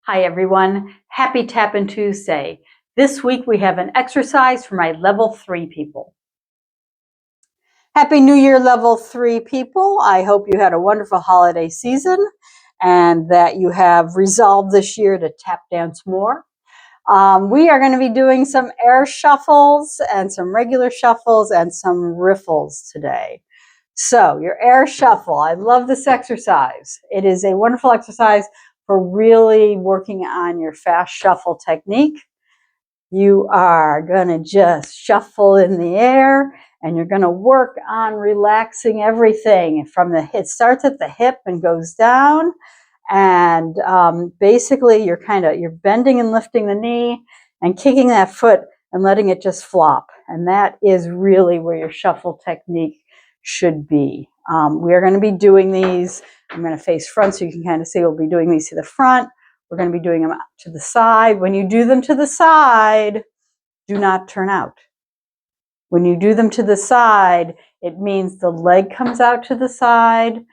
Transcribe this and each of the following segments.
Hi everyone, happy Tappin Tuesday. This week we have an exercise for my level 3 people. Happy New Year level 3 people. I hope you had a wonderful holiday season and that you have resolved this year to tap dance more. We are going to be doing some air shuffles and some regular shuffles and some riffles today. So your air shuffle, I love this exercise. It is a wonderful exercise for really working on your fast shuffle technique. You are going to just shuffle in the air and you're going to work on relaxing everything from the hip. It starts at the hip and goes down, and basically you're bending and lifting the knee and kicking that foot and letting it just flop, and that is really where your shuffle technique should be. We are going to be doing these. I'm going to face front so you can kind of see we'll be doing these to the front. We're going to be doing them to the side. When you do them to the side, do not turn out. When you do them to the side, it means the leg comes out to the side,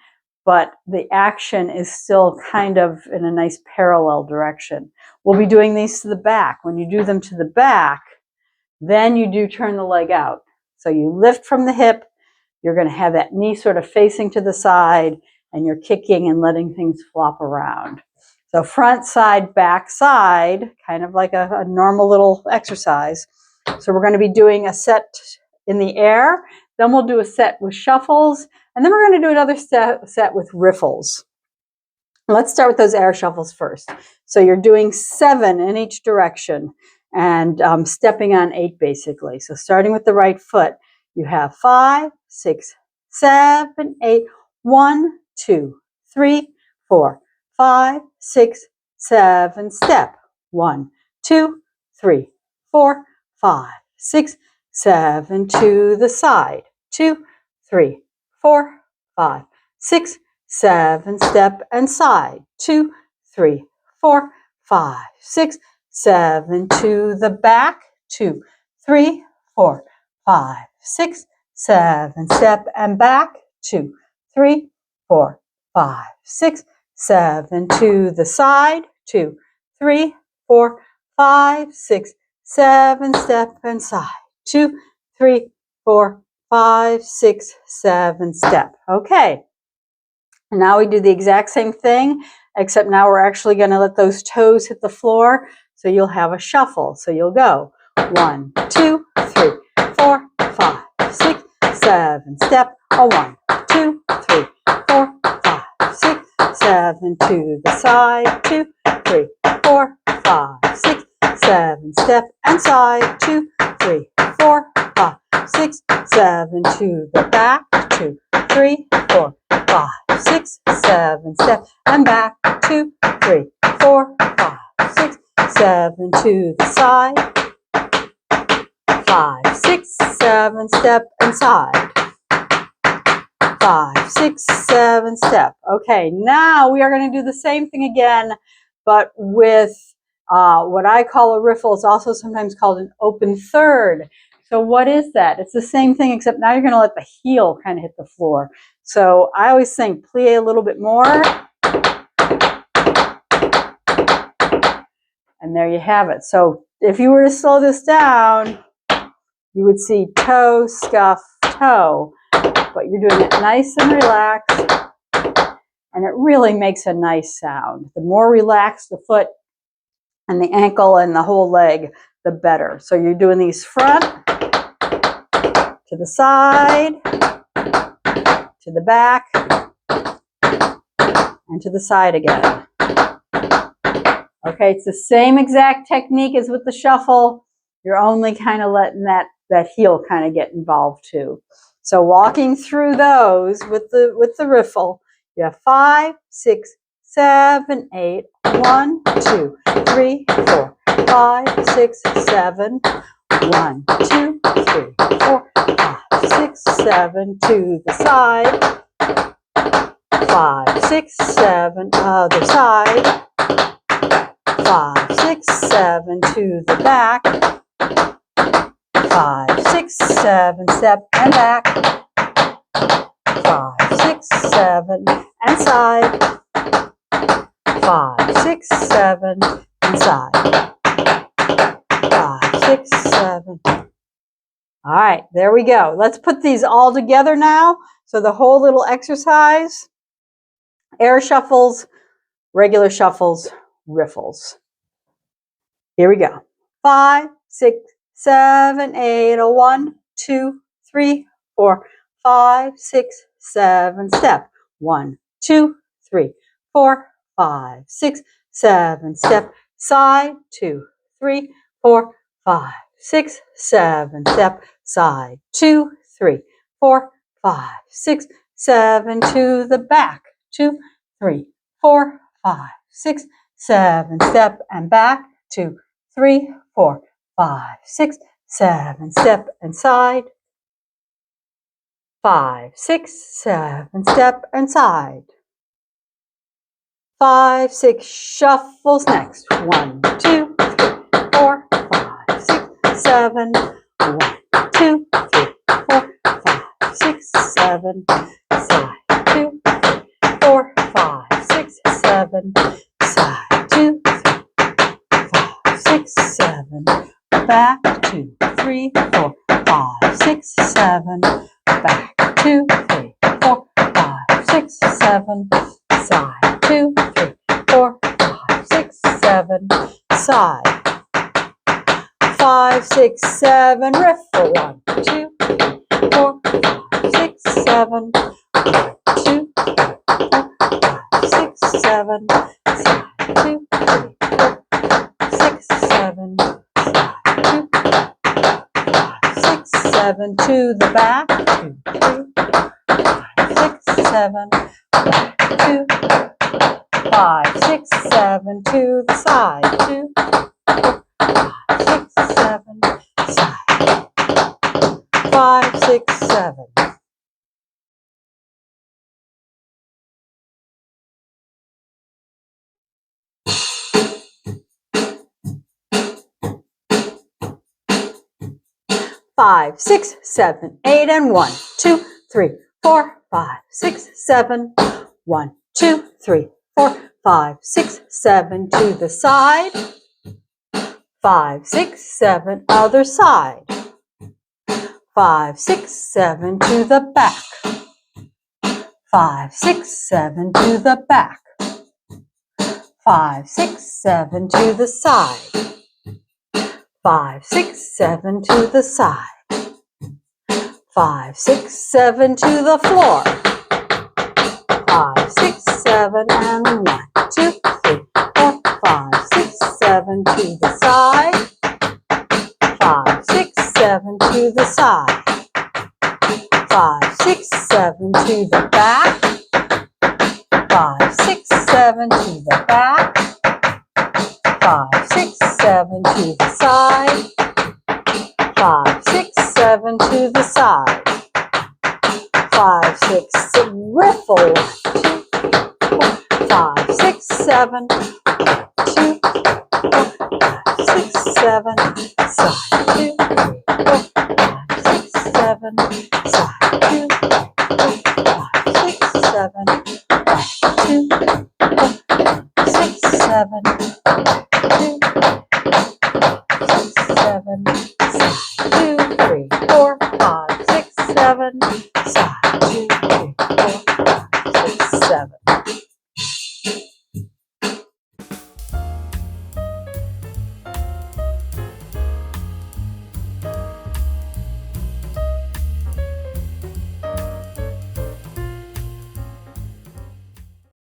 but the action is still kind of in a nice parallel direction. We'll be doing these to the back. When you do them to the back, then you do turn the leg out. So you lift from the hip, you're going to have that knee sort of facing to the side, and you're kicking and letting things flop around. So front side, back side, kind of like a normal little exercise. So we're going to be doing a set in the air, then we'll do a set with shuffles, and then we're going to do another set with riffles. Let's start with those air shuffles first. So you're doing 7 in each direction and stepping on 8 basically. So starting with the right foot, you have 5, 6, 7, 8, 1, 2, 3, 4, 5, 6, 7, step. 1, 2, 3, 4, 5, 6, 7 to the side. 2, 3, 4, 5, 6, 7, step and side. 2, 3, 4, 5, 6, 7 to the back. 2, 3, 4, 5, 6, 7, step and back. 2, 3, 4, 5, 6, 7 to the side. 2, 3, 4, 5, 6, 7, step and side. 2, 3, 4, 5, 6, 7, step. Okay. And now we do the exact same thing, except now we're actually going to let those toes hit the floor. So you'll have a shuffle. So you'll go 1, 2, 3, 4, 5, 6, 7, step. A 1, 2, 3, 4, 5, 6, 7 to the side. 2, 3, 4, 5, 6, 7, step and side. 2, 3, 4, 5, 6, 7 to the back. 2, 3, 4, 5, 6, 7, step and back. 2, 3, 4, 5, 6, 7 to the side. 5, 6, 7, step and side. 5, 6, 7, step. Okay, now we are going to do the same thing again, but with what I call a riffle. It's also sometimes called an open third. So what is that? It's the same thing, except now you're going to let the heel kind of hit the floor. So I always think plie a little bit more. And there you have it. So if you were to slow this down, you would see toe, scuff, toe. But you're doing it nice and relaxed. And it really makes a nice sound. The more relaxed the foot and the ankle and the whole leg, the better. So you're doing these front, to the side, to the back, and to the side again. Okay, it's the same exact technique as with the shuffle. You're only kind of letting that heel kind of get involved too. So walking through those with the riffle, you have 5, 6, 7, 8, 1, 2, 3, 4, 5, 6, 7, 1, 2, 3, 4, 5, 6, 7 to the side. 5, 6, 7, other side. 5, 6, 7 to the back. 5, 6, 7, step and back. 5, 6, 7 and side. 5, 6, 7, and side. 5, 6, 7. All right, there we go. Let's put these all together now. So the whole little exercise, air shuffles, regular shuffles, riffles. Here we go. 5, 6, 7, 8, 1, 2, 3, 4, 5, 6, 7, step. 1, 2, 3, 4, 5, 6, 7, step. Side, 2, 3, 4, 5, 6, 7, step. Side, 2, 3, 4, 5, 6, 7, to the back. 2, 3, 4, 5, 6, 7, step, and back. 2, 3, 4, 5, 6, 7, step and side. 5, 6, 7, step and side. 5, 6, shuffles next. 1, 2, 3, 4, 5, 6, 7. 1, 2, 3, 4, 5, 6, 7. Side. 2, 3, 4, 5, 6, 7. Side. 2, 3, 5, 6, 7. Back. 2, 3, 4, 5, 6, 7. Back. 2, 3, 4, 5, 6, 7. Side. 2, 3, 4, 5, 6, 7. Side. 5, 6, 7. Riffle. 1, 2, 3, 4, 5, 6, 7. 1, 2, 3, 4, 5, 6, 7. Side. 2, 3, 4, 6, 7. Side. 2, 5, 6, 7. To the back. 2, 3, 5, 6, 7. Back. 2, 5, 6, 7. To the side. 2, 5, 6, 7. Side. 5, 6, 7. 5, 6, 7, 8, and 1, 2, 3, 4, 5, 6, 7. 1, 2, 3, 4, 5, 6, 7. To the side. 5, 6, 7. Other side. 5, 6, 7. To the back. 5, 6, 7. To the back. 5, 6, 7. To the side. 5, 6, 7. To the side. 5, 6, 7. To the floor. 5, 6, 7. And 1, 2, 3, 4, 5, 6, 7. To the side. 5, 6, 7. To the side. 5, 6, 7. To the back. 5, 6, 7. To the back. 5, 6, 7. To the side. 5, 6, 7. To the side. 5, 6, 7. Riffle. 5, 6, 7. 2, 5, 6, 7. Side. 2, 3, 4, 5, 6, 7.